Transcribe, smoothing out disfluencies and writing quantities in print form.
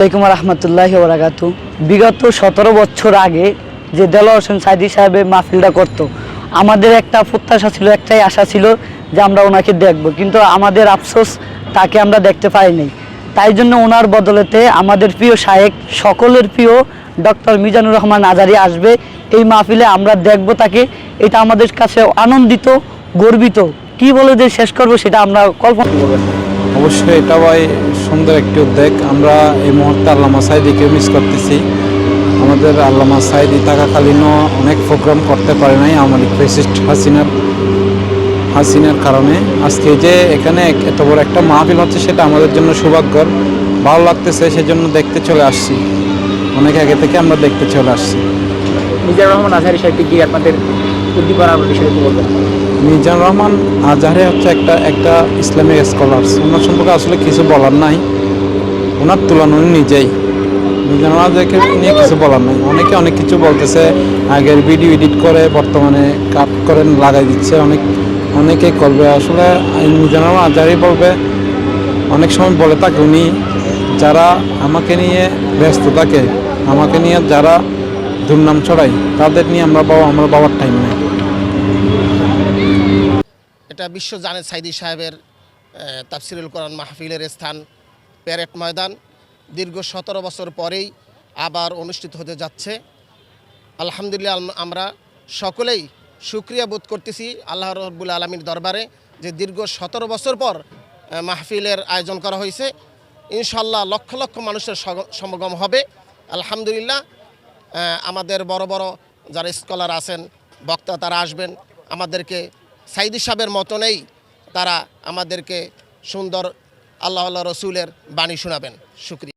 আসসালামু আলাইকুম রহমতুল্লাহি ওয়া বারাকাতু। বিগত 17 বছর আগে যে দেলোয়ার হোসেন সাইদী সাহেবের মাহফিলটা করতো, আমাদের একটা প্রত্যাশা ছিল, একটাই আশা ছিল যে আমরা ওনাকে দেখব, কিন্তু আমাদের আফসোস তাকে আমরা দেখতে পাইনি। তাই জন্য ওনার বদলেতে আমাদের প্রিয় শায়েখ, সকলের প্রিয় ডক্টর মিজানুর রহমান আজহারী আসবে এই মাহফিলে। আমরা দেখব তাকে, এটা আমাদের কাছে আনন্দিত, গর্বিত। কি বলে যে শেষ করব সেটা আমরা কল্পনা করব। অবশ্যই এটা ভাই সুন্দর একটি উদ্যোগ। আমরা এই মুহূর্তে আল্লামা সাঈদীকে মিস করতেছি। আমাদের আল্লামা সাঈদী থাকাকালীনও অনেক প্রোগ্রাম করতে পারে নাই আমাদের ফ্যাসিস্ট হাসিনার কারণে। আজকে যে এখানে এত বড় একটা মাহফিল হচ্ছে সেটা আমাদের জন্য সৌভাগ্যর, ভালো লাগতেছে, সেজন্য দেখতে চলে আসছি। অনেক আগে থেকে আমরা দেখতে চলে আসছি। মিজানুর রহমান আজহারী সাহেবকে কি আপনাদের উদ্দীপনার বিষয়ে কি বলবেন? মিজানুর রহমান আজহারী হচ্ছে একটা ইসলামিক স্কলার্স। ওনার সম্পর্কে আসলে কিছু বলার নাই, ওনার তুলনা উনি নিজেই। মিজানুর আজহারীকে নিয়ে কিছু বলার নাই। অনেকে অনেক কিছু বলতেছে, আগের ভিডিও এডিট করে বর্তমানে কাট করে লাগাই দিচ্ছে, অনেকে করবে। আসলে মিজানুর আজহারী বলবে, অনেক সময় বলে থাকে উনি, যারা আমাকে নিয়ে ব্যস্ত থাকে, আমাকে নিয়ে যারা দুর্নাম ছড়ায়, তাদের নিয়ে আমরা বাবার টাইম নেই। এটা বিশ্ব জানে সাঈদী সাহেবের তাফসিরুল কোরআন মাহফিলের স্থান প্যারেড ময়দান দীর্ঘ 17 বছর পরেই আবার অনুষ্ঠিত হতে যাচ্ছে। আলহামদুলিল্লাহ, আমরা সকলেই শুকরিয়া বোধ করতেছি আল্লাহ রাব্বুল আলামিনের দরবারে যে দীর্ঘ 17 বছর পর মাহফিলের আয়োজন করা হয়েছে। ইনশাল্লাহ লক্ষ লক্ষ মানুষের সমাগম হবে। আলহামদুলিল্লাহ, আমাদের বড় বড় যারা স্কলার আছেন, বক্তা, তারা আসবেন, আমাদেরকে সাঈদী সাহেবের মতনেই তারা আমাদেরকে সুন্দর আল্লাহ রসুলের বাণী শোনাবেন। শুকরিয়া।